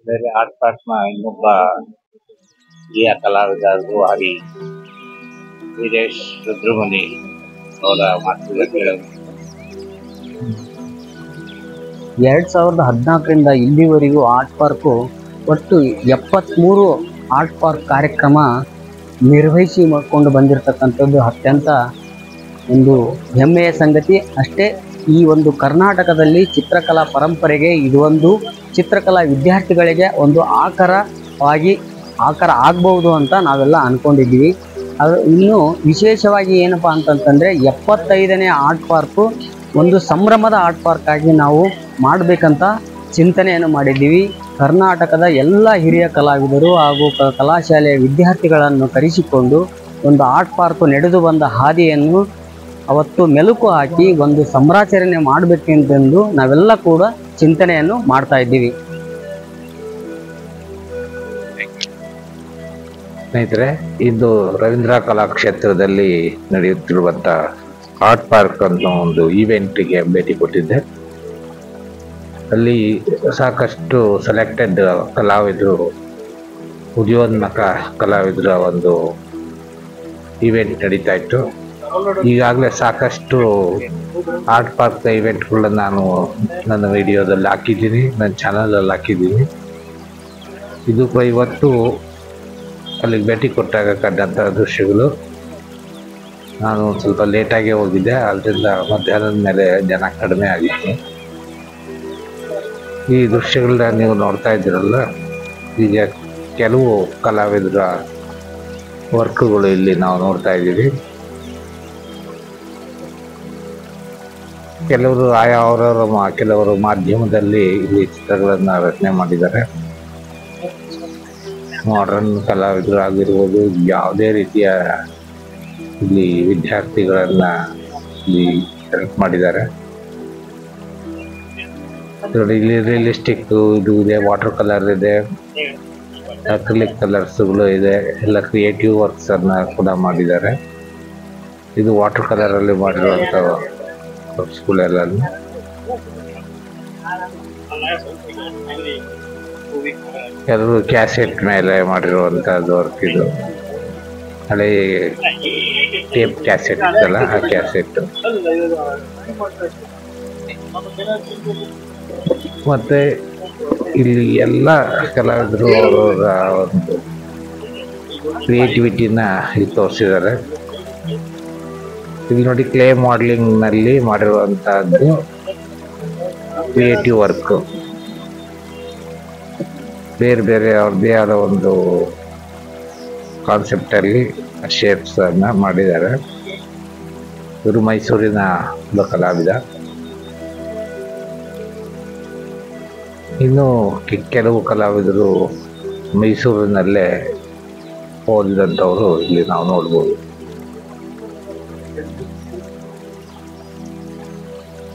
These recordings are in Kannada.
ಇದರಲ್ಲಿ ಆರ್ಟ್ ಪಾರ್ಕ್ನ ಇನ್ನೊಬ್ಬ ಹಿರಿಯ ಕಲಾವಿದರು ವೀರೇಶ್ ರುದ್ರಮುನಿ ಅವರ ಮಾತುಗಳು ಕೇಳೋದು. 2014ರಿಂದ ಇಲ್ಲಿವರೆಗೂ ಆರ್ಟ್ ಪಾರ್ಕು ಒಟ್ಟು 73 ಆರ್ಟ್ ಪಾರ್ಕ್ ಕಾರ್ಯಕ್ರಮ ನಿರ್ವಹಿಸಿಕೊಂಡು ಬಂದಿರತಕ್ಕಂಥದ್ದು ಅತ್ಯಂತ ಒಂದು ಹೆಮ್ಮೆಯ ಸಂಗತಿ. ಅಷ್ಟೇ ಈ ಒಂದು ಕರ್ನಾಟಕದಲ್ಲಿ ಚಿತ್ರಕಲಾ ಪರಂಪರೆಗೆ ಇದು ಒಂದು ಚಿತ್ರಕಲಾ ವಿದ್ಯಾರ್ಥಿಗಳಿಗೆ ಒಂದು ಆಕಾರ ಆಗ್ಬೋದು ಅಂತ ನಾವೆಲ್ಲ ಅಂದ್ಕೊಂಡಿದ್ದೀವಿ. ಅದು ಇನ್ನೂ ವಿಶೇಷವಾಗಿ ಏನಪ್ಪ ಅಂತಂತಂದರೆ 75ನೇ ಆರ್ಟ್ ಪಾರ್ಕು ಒಂದು ಸಂಭ್ರಮದ ಆರ್ಟ್ ಪಾರ್ಕ್ ಆಗಿ ನಾವು ಮಾಡಬೇಕಂತ ಚಿಂತನೆಯನ್ನು ಮಾಡಿದ್ದೀವಿ. ಕರ್ನಾಟಕದ ಎಲ್ಲ ಹಿರಿಯ ಕಲಾವಿದರು ಹಾಗೂ ಕಲಾಶಾಲೆಯ ವಿದ್ಯಾರ್ಥಿಗಳನ್ನು ಕರೆಸಿಕೊಂಡು ಒಂದು ಆರ್ಟ್ ಪಾರ್ಕು ನಡೆದು ಬಂದ ಹಾದಿಯನ್ನು ಅವತ್ತು ಮೆಲುಕು ಹಾಕಿ ಒಂದು ಸಂಭ್ರಾಚರಣೆ ಮಾಡಬೇಕೆಂದು ನಾವೆಲ್ಲ ಕೂಡ ಚಿಂತನೆಯನ್ನು ಮಾಡ್ತಾ ಇದ್ದೀವಿ. ಸ್ನೇಹಿತರೆ, ಇಂದು ರವೀಂದ್ರ ಕಲಾಕ್ಷೇತ್ರದಲ್ಲಿ ನಡೆಯುತ್ತಿರುವಂಥ ಆರ್ಟ್ ಪಾರ್ಕ್ ಅನ್ನೋ ಒಂದು ಈವೆಂಟ್ಗೆ ಭೇಟಿ ಕೊಟ್ಟಿದ್ದೆ. ಅಲ್ಲಿ ಸಾಕಷ್ಟು ಸೆಲೆಕ್ಟೆಡ್ ಕಲಾವಿದರು, ಉದಯೋನ್ಮುಖ ಕಲಾವಿದರ ಒಂದು ಈವೆಂಟ್ ನಡೀತಾ ಇತ್ತು. ಈಗಾಗಲೇ ಸಾಕಷ್ಟು ಆರ್ಟ್ ಪಾರ್ಕ್ ಈವೆಂಟ್ಗಳನ್ನ ನಾನು ನನ್ನ ವಿಡಿಯೋದಲ್ಲಿ ಹಾಕಿದ್ದೀನಿ, ನನ್ನ ಚಾನಲಲ್ಲಿ ಹಾಕಿದ್ದೀನಿ. ಇದು ಇವತ್ತು ಅಲ್ಲಿಗೆ ಭೇಟಿ ಕೊಟ್ಟಾಗ ಕಂಡಂಥ ದೃಶ್ಯಗಳು. ನಾನು ಸ್ವಲ್ಪ ಲೇಟಾಗೇ ಹೋಗಿದ್ದೆ, ಅದರಿಂದ ಮಧ್ಯಾಹ್ನದ ಮೇಲೆ ಜನ ಕಡಿಮೆ ಆಗಿತ್ತು. ಈ ದೃಶ್ಯಗಳನ್ನ ನೀವು ನೋಡ್ತಾ ಇದ್ದೀರಲ್ಲ, ಈಗ ಕೆಲವು ಕಲಾವಿದರ ವರ್ಕ್ಗಳು ಇಲ್ಲಿ ನಾವು ನೋಡ್ತಾ ಇದ್ದೀವಿ. ಕೆಲವರು ಮಾಧ್ಯಮದಲ್ಲಿ ಇಲ್ಲಿ ಚಿತ್ರಗಳನ್ನು ರಚನೆ ಮಾಡಿದ್ದಾರೆ. ಮಾಡರ್ನ್ ಕಲಾವಿದರು ಆಗಿರ್ಬೋದು, ಯಾವುದೇ ರೀತಿಯ ಇಲ್ಲಿ ವಿದ್ಯಾರ್ಥಿಗಳನ್ನ ಇಲ್ಲಿ ಹೆಲ್ಪ್ ಮಾಡಿದ್ದಾರೆ. ಇಲ್ಲಿ ರಿಯಲಿಸ್ಟಿಕ್ ಇದು ಇದೆ, ವಾಟರ್ ಕಲರ್ ಇದೆ, ಅಕ್ರಿಲಿಕ್ ಕಲರ್ಸ್ಗಳು ಇದೆ, ಎಲ್ಲ ಕ್ರಿಯೇಟಿವ್ ವರ್ಕ್ಸ್ ಅನ್ನ ಕೂಡ ಮಾಡಿದ್ದಾರೆ. ಇದು ವಾಟರ್ ಕಲರ್ ಅಲ್ಲಿ ಮಾಡಿರುವಂತ ವರ್ಕ್ಸ್ಗಳೆಲ್ಲ. ಕೆಲವರು ಕ್ಯಾಸೆಟ್ ಮೇಲೆ ಮಾಡಿರುವಂತಹದ್ದು ವರ್ಕ್. ಇದು ಹಳೆ ಟೇಪ್ ಕ್ಯಾಸೆಟ್ ಇತ್ತಲ್ಲ, ಆ ಕ್ಯಾಸೆಟ್. ಮತ್ತೆ ಇಲ್ಲಿ ಎಲ್ಲ ಕಲಾವಿದರು ಅವರ ಒಂದು ಕ್ರಿಯೇಟಿವಿಟಿನ ಇಲ್ಲಿ ತೋರಿಸಿದ್ದಾರೆ. ಇಲ್ಲಿ ನೋಡಿ, ಕ್ಲೇ ಮಾಡಲಿಂಗ್ ನಲ್ಲಿ ಮಾಡಿರುವಂತಹದ್ದು ಕ್ರಿಯೇಟಿವ್ ವರ್ಕ್. ಬೇರೆ ಬೇರೆ ಅವ್ರದ್ದೇ ಆದ ಒಂದು ಕಾನ್ಸೆಪ್ಟ್ ಅಲ್ಲಿ ಶೇಪ್ಸ್ ಅನ್ನ ಮಾಡಿದ್ದಾರೆ. ಇವರು ಮೈಸೂರಿನ ಒಬ್ಬ ಕಲಾವಿದ. ಇನ್ನು ಕೆಲವು ಕಲಾವಿದರು ಮೈಸೂರಿನಲ್ಲೇ ಓದಿದಂಥವರು ಇಲ್ಲಿ ನಾವು ನೋಡ್ಬೋದು.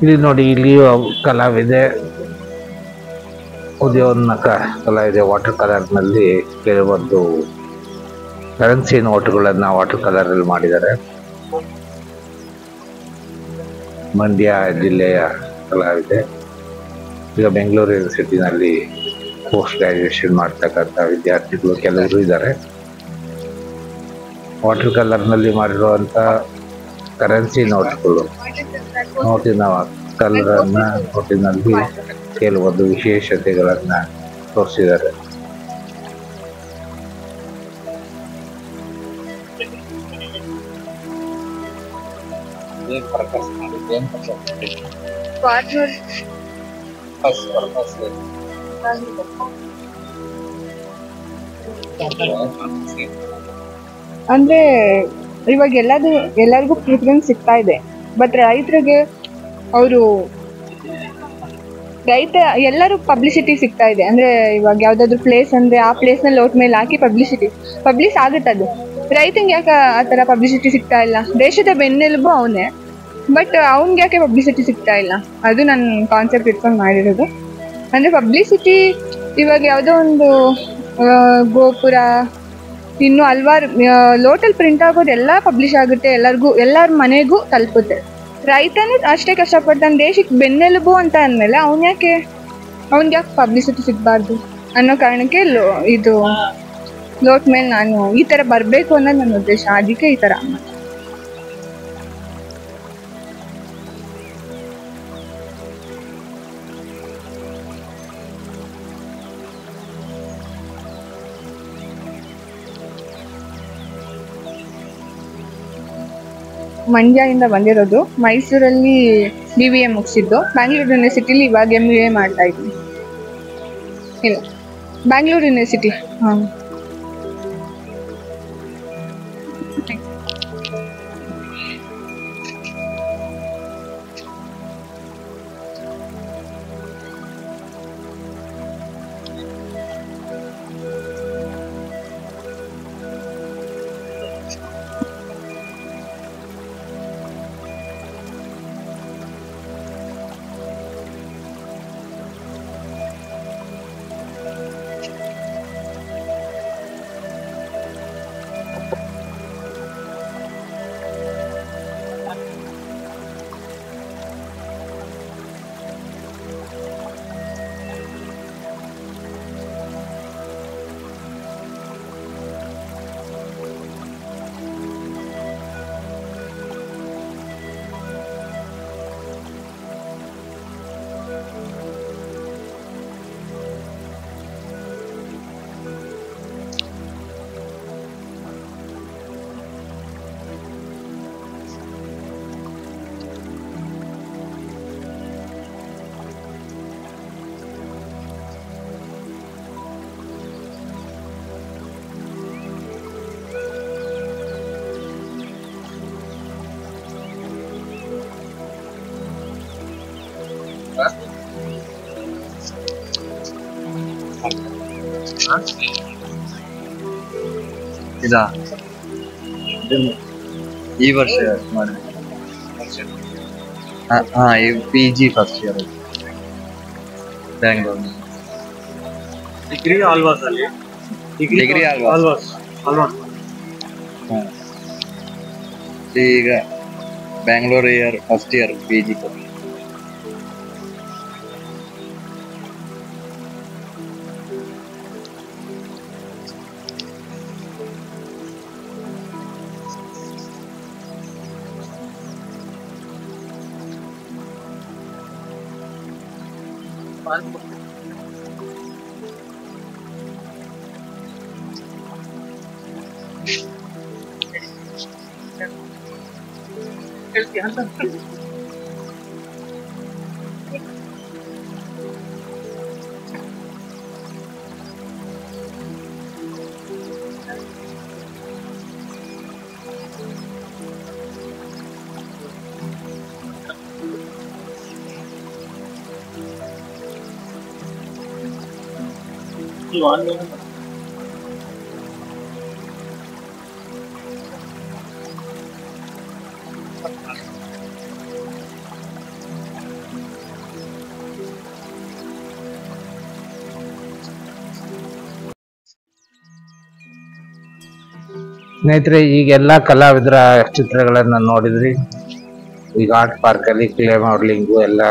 ಇಲ್ಲಿ ನೋಡಿ, ಇಲ್ಲಿಯೂ ಕಲಾವಿದೆ, ಉದಯೋನ್ಮುಖ ಕಲಾವಿದೆ. ವಾಟರ್ ಕಲರ್ನಲ್ಲಿ ಕೆಲವೊಂದು ಕರೆನ್ಸಿ ನೋಟುಗಳನ್ನು ವಾಟರ್ ಕಲರಲ್ಲಿ ಮಾಡಿದ್ದಾರೆ. ಮಂಡ್ಯ ಜಿಲ್ಲೆಯ ಕಲಾವಿದೆ. ಈಗ ಬೆಂಗಳೂರು ಯೂನಿವರ್ಸಿಟಿನಲ್ಲಿ ಪೋಸ್ಟ್ ಗ್ರಾಜುಯೇಷನ್ ಮಾಡ್ತಕ್ಕಂಥ ವಿದ್ಯಾರ್ಥಿಗಳು ಕೆಲವರು ಇದ್ದಾರೆ. ವಾಟರ್ ಕಲರ್ನಲ್ಲಿ ಮಾಡಿರುವಂಥ ಕರೆನ್ಸಿ ನೋಟ್ಗಳು, ನೋಟಿನಲ್ಲಿ ಕೆಲವೊಂದು ವಿಶೇಷತೆಗಳನ್ನ ತೋರಿಸಿದ್ದಾರೆ. ಅಂದ್ರೆ ಇವಾಗ ಎಲ್ಲರಿಗೂ ಪ್ರಿಫರೆನ್ಸ್ ಸಿಗ್ತಾ ಇದೆ. ಬಟ್ ರೈತರಿಗೆ ಎಲ್ಲರೂ ಪಬ್ಲಿಸಿಟಿ ಸಿಗ್ತಾ ಇದೆ. ಅಂದ್ರೆ ಇವಾಗ ಯಾವ್ದಾದ್ರು ಪ್ಲೇಸ್ ಅಂದ್ರೆ ಆ ಪ್ಲೇಸ್ ನಲ್ಲಿ ಲೋಟ್ ಮೇಲೆ ಹಾಕಿ ಪಬ್ಲಿಷ್ ಆಗುತ್ತೆ. ಅದು ರೈತಂಗೆ ಯಾಕೆ ಆ ತರ ಪಬ್ಲಿಸಿಟಿ ಸಿಗ್ತಾ ಇಲ್ಲ? ದೇಶದ ಬೆನ್ನೆಲುಬು ಅವನೇ, ಬಟ್ ಅವ್ನ್ಗೆ ಯಾಕೆ ಪಬ್ಲಿಸಿಟಿ ಸಿಗ್ತಾ ಇಲ್ಲ? ಅದು ನನ್ನ ಕಾನ್ಸೆಪ್ಟ್ ಇಟ್ಕೊಂಡು ಮಾಡಿರೋದು. ಅಂದ್ರೆ ಪಬ್ಲಿಸಿಟಿ ಇವಾಗ ಯಾವುದೋ ಒಂದು ಗೋಪುರ, ಇನ್ನು ಹಲ್ವಾರು ಲೋಟಲ್ ಪ್ರಿಂಟ್ ಆಗೋದು ಎಲ್ಲ ಪಬ್ಲಿಷ್ ಆಗುತ್ತೆ, ಎಲ್ಲರ ಮನೆಗೂ ತಲುಪುತ್ತೆ. ರೈತನೂ ಅಷ್ಟೇ ಕಷ್ಟಪಡ್ತಾನೆ, ದೇಶಕ್ಕೆ ಬೆನ್ನೆಲುಬು ಅಂತ ಅಂದಮೇಲೆ ಅವ್ನ್ಗೆ ಯಾಕೆ ಪಬ್ಲಿಸಿಟಿ ಸಿಗಬಾರ್ದು? ಅನ್ನೋ ಕಾರಣಕ್ಕೆ ಇದು ಲೋಟ್ ಮೇಲೆ ನಾನು ಈ ತರ ಬರ್ಬೇಕು ಅನ್ನೋದು ನನ್ನ ಉದ್ದೇಶ, ಅದಕ್ಕೆ ಈ ತರ. ಮಂಡ್ಯದಿಂದ ಬಂದಿರೋದು, ಮೈಸೂರಲ್ಲಿ BBA ಮುಗಿಸಿದ್ದು, ಬ್ಯಾಂಗ್ಳೂರು ಯೂನಿವರ್ಸಿಟಿಲಿ ಇವಾಗ MBA ಮಾಡ್ತಾ ಇದ್ದೀನಿ. ಇಲ್ಲ, ಬ್ಯಾಂಗ್ಳೂರು ಯೂನಿವರ್ಸಿಟಿ. ಹಾಂ. ಇದಾ ಈ ವರ್ಷ ಮಾಡಿದೆ. PG first year Bangalore. Degree Alvas ಅಲ್ಲಿ. ಡಿಗ್ರಿ ಆಲ್ವಾಸ್. ಈಗ Bangalore year first year PG. ಸ್ನೇಹಿತರೆ, ಈಗೆಲ್ಲ ಕಲಾವಿದರ ಚಿತ್ರಗಳನ್ನ ನೋಡಿದ್ರಿ. ಈಗ ಆರ್ಟ್ ಪಾರ್ಕ್ ಅಲ್ಲಿ ಕ್ಲೇ ಮಾಡ್ಲಿಂಗು ಎಲ್ಲ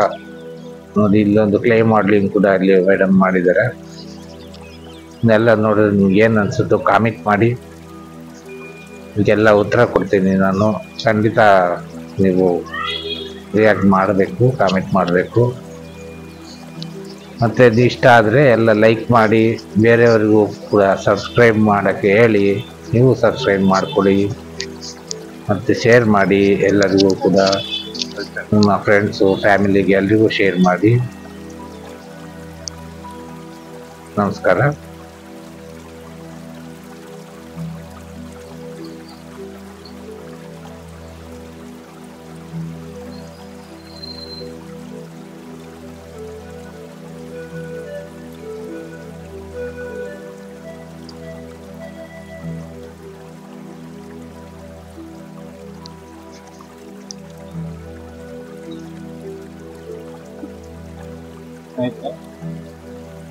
ನೋಡಿ, ಇಲ್ಲೊಂದು ಕ್ಲೇ ಮಾಡ್ಲಿಂಗ್ ಕೂಡ ಅಲ್ಲಿ ಮೇಡಮ್ ಮಾಡಿದ್ದಾರೆ. ಇದೆಲ್ಲ ನೋಡಿದ್ರೆ ನಿಮ್ಗೆ ಏನ್ ಅನ್ಸುತ್ತೋ ಕಾಮೆಂಟ್ ಮಾಡಿ, ಇದಕ್ಕೆಲ್ಲ ಉತ್ತರ ಕೊಡ್ತೀನಿ ನಾನು. ಖಂಡಿತ ನೀವು ರಿಯಾಕ್ಟ್ ಮಾಡಬೇಕು, ಕಾಮೆಂಟ್ ಮಾಡಬೇಕು. ಮತ್ತೆ ಇದು ಇಷ್ಟ ಆದರೆ ಎಲ್ಲ ಲೈಕ್ ಮಾಡಿ, ಬೇರೆಯವರಿಗೂ ಕೂಡ ಸಬ್ಸ್ಕ್ರೈಬ್ ಮಾಡೋಕ್ಕೆ ಹೇಳಿ. ನೀವು ಸಬ್ಸ್ಕ್ರೈಬ್ ಮಾಡ್ಕೊಳ್ಳಿ ಮತ್ತು ಶೇರ್ ಮಾಡಿ. ಎಲ್ಲರಿಗೂ ಕೂಡ ನಿಮ್ಮ ಫ್ರೆಂಡ್ಸು, ಫ್ಯಾಮಿಲಿಗೆ ಎಲ್ರಿಗೂ ಶೇರ್ ಮಾಡಿ. ನಮಸ್ಕಾರ.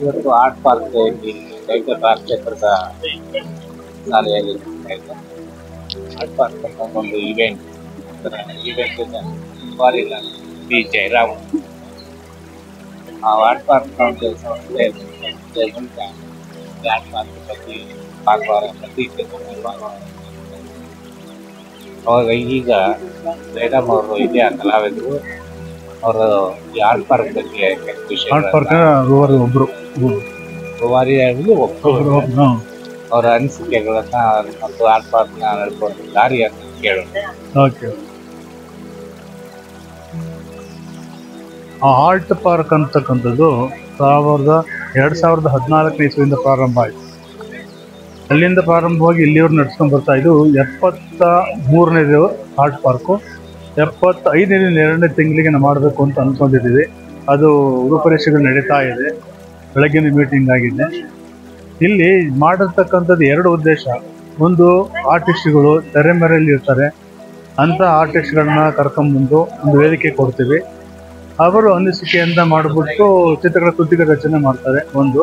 ಇವತ್ತು ಆರ್ಟ್ ಪಾರ್ಕ್ ಡೈರೆಕ್ಟರ್ ರಾಜಶೇಖರದ ಶಾಲೆಯಲ್ಲಿ ಆರ್ಟ್ ಪಾರ್ಕ್ ಅಂತ ಒಂದು ಇವೆಂಟ್ ಬಾರಿಲ್ಲ ಬಿ ಜಯರಾಮ್. ಆ ಆರ್ಟ್ ಪಾರ್ಕ್ ಸಂಸ್ಥೆ ಅವಾಗ ಈಗ ಮೇಡಮ್ ಅವರು ಇದೆಯಾ ಕಲಾವಿದರು ಅವರು ಈ ಆರ್ಟ್ ಪಾರ್ಕ್ ಬಗ್ಗೆ ಆರ್ಟ್ ಪಾರ್ಕ್ ಒಬ್ರು ರೂವಾರಿ ಆಗಲಿ ಒಬ್ಬರು ಹ್ಮ್. ಅವರ ಅನಿಸಿಕೆಗಳನ್ನ ಮತ್ತು ಆರ್ಟ್ ಪಾರ್ಕ್ ನ ನಡ್ಕೊಂಡು ದಾರಿಯನ್ನು ಕೇಳೋಣ. ಓಕೆ. ಆ ಆರ್ಟ್ ಪಾರ್ಕ್ ಅಂತಕ್ಕಂಥದ್ದು 2014 ಇಸ್ವಿಯಿಂದ ಪ್ರಾರಂಭ ಆಯಿತು. ಅಲ್ಲಿಂದ ಪ್ರಾರಂಭವಾಗಿ ಇಲ್ಲಿಯವ್ರು ನಡ್ಸ್ಕೊಂಡು ಬರ್ತಾ ಇದು 73ನೇದು ಆರ್ಟ್ ಪಾರ್ಕು. 75ನೇ 2ನೇ ತಿಂಗಳಿಗೆ ನಾವು ಮಾಡಬೇಕು ಅಂತ ಅಂದ್ಕೊಂಡಿದ್ದೀವಿ. ಅದು ರೂಪರೇಷೆಗಳು ನಡೀತಾ ಇದೆ. ಬೆಳಗ್ಗಿನ ಮೀಟಿಂಗ್ ಆಗಿದೆ. ಇಲ್ಲಿ ಮಾಡಿರ್ತಕ್ಕಂಥದ್ದು 2 ಉದ್ದೇಶ. ಒಂದು, ಆರ್ಟಿಸ್ಟ್ಗಳು ತೆರೆ ಮೇರೆಯಲ್ಲಿ ಇರ್ತಾರೆ, ಅಂಥ ಆರ್ಟಿಸ್ಟ್ಗಳನ್ನ ಕರ್ಕೊಂಡ್ಬಂದು ಒಂದು ವೇದಿಕೆ ಕೊಡ್ತೀವಿ. ಅವರು ಅನಿಸಿಕೆಯಿಂದ ಮಾಡಿಬಿಟ್ಟು ಚಿತ್ರಗಳ ಕೃತಿಗೆ ರಚನೆ ಮಾಡ್ತಾರೆ. ಒಂದು.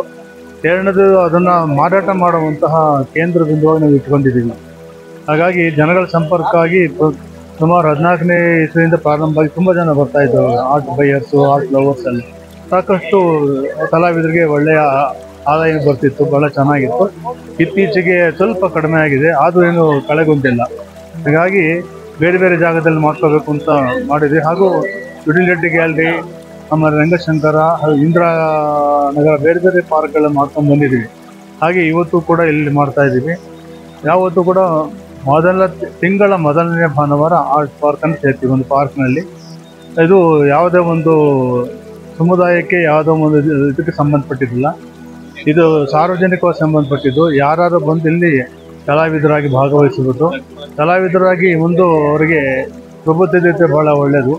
ಎರಡನೇದು, ಅದನ್ನು ಮಾರಾಟ ಮಾಡುವಂತಹ ಕೇಂದ್ರ ಬಿಂದುವಾಗಿ ನಾವು ಇಟ್ಕೊಂಡಿದ್ದೀವಿ. ಹಾಗಾಗಿ ಜನಗಳ ಸಂಪರ್ಕ ಆಗಿ ಸುಮಾರು 14ನೇ ಇಸ್ವಿಯಿಂದ ಪ್ರಾರಂಭ ಆಗಿ ತುಂಬ ಜನ ಬರ್ತಾ ಇದ್ದಾರೆ. ಆರ್ಟ್ ಬೈಯರ್ಸು, ಆರ್ಟ್ ಲವರ್ಸ್ ಅಲ್ಲಿ ಸಾಕಷ್ಟು ಕಲಾವಿದರಿಗೆ ಒಳ್ಳೆಯ ಆದಾಯ ಬರ್ತಿತ್ತು, ಬಹಳ ಚೆನ್ನಾಗಿತ್ತು. ಇತ್ತೀಚೆಗೆ ಸ್ವಲ್ಪ ಕಡಿಮೆ ಆಗಿದೆ, ಆದರೂ ಏನು ಕಳೆಗೊಂಡಿಲ್ಲ. ಹಾಗಾಗಿ ಬೇರೆ ಬೇರೆ ಜಾಗದಲ್ಲಿ ಮಾಡ್ಕೋಬೇಕು ಅಂತ ಮಾಡಿದ್ವಿ. ಹಾಗೂ ಯುಟಿಲಿಟಿ ಗ್ಯಾಲರಿ, ಆಮೇಲೆ ರಂಗಶಂಕರ, ಇಂದಿರಾನಗರ, ಬೇರೆ ಬೇರೆ ಪಾರ್ಕ್ಗಳನ್ನ ಮಾಡ್ಕೊಂಡು ಬಂದಿದ್ದೀವಿ. ಹಾಗೆ ಇವತ್ತು ಕೂಡ ಇಲ್ಲಿ ಮಾಡ್ತಾ ಇದ್ದೀವಿ. ಯಾವತ್ತೂ ಕೂಡ ತಿಂಗಳ ಮೊದಲನೇ ಭಾನುವಾರ ಆರ್ಟ್ ಪಾರ್ಕ್ ಅಂತ ಹೇಳ್ತೀವಿ ಒಂದು ಪಾರ್ಕ್ನಲ್ಲಿ. ಇದು ಯಾವುದೇ ಒಂದು ಸಮುದಾಯಕ್ಕೆ, ಯಾವುದೋ ಒಂದು ಇದಕ್ಕೆ ಸಂಬಂಧಪಟ್ಟಿದ್ದಿಲ್ಲ. ಇದು ಸಾರ್ವಜನಿಕವಾಗಿ ಸಂಬಂಧಪಟ್ಟಿದ್ದು. ಯಾರು ಬಂದು ಇಲ್ಲಿ ಕಲಾವಿದರಾಗಿ ಭಾಗವಹಿಸಬಹುದು. ಕಲಾವಿದರಾಗಿ ಒಂದು ಅವರಿಗೆ ಪ್ರಬುದ್ಧತೆ ಬಹಳ ಒಳ್ಳೆಯದು.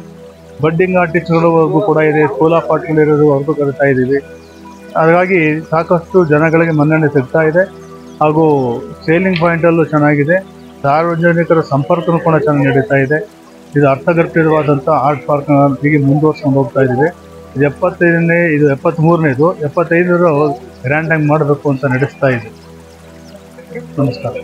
ಬಡ್ಡಿಂಗ್ ಆರ್ಟಿಸ್ಟ್ಗಳವರೆಗೂ ಕೂಡ ಇದೆ, ಸ್ಕೂಲ್ ಆಫ್ ಆರ್ಟ್ಗಳಿರೋದು ಅವ್ರಿಗೂ ಕರಿತಾ ಇದ್ದೀವಿ. ಹಾಗಾಗಿ ಸಾಕಷ್ಟು ಜನಗಳಿಗೆ ಮನ್ನಣೆ ಸಿಗ್ತಾ ಇದೆ. ಹಾಗೂ ಸೇಲಿಂಗ್ ಪಾಯಿಂಟಲ್ಲೂ ಚೆನ್ನಾಗಿದೆ. ಸಾರ್ವಜನಿಕರ ಸಂಪರ್ಕನೂ ಕೂಡ ಚೆನ್ನಾಗಿ ನಡೀತಾ ಇದೆ. ಇದು ಅರ್ಥಗರ್ಭಿತವಾದಂಥ ಆರ್ಟ್ ಪಾರ್ಕ್ನ ಹೀಗೆ ಮುಂದುವರ್ಸ್ಕೊಂಡು ಹೋಗ್ತಾ ಇದ್ದೀವಿ. ಇದು 73ನೇದು 75 ಗ್ರ್ಯಾಂಡಾಗಿ ಮಾಡಬೇಕು ಅಂತ ನಡೆಸ್ತಾ ಇದೆ. ನಮಸ್ಕಾರ.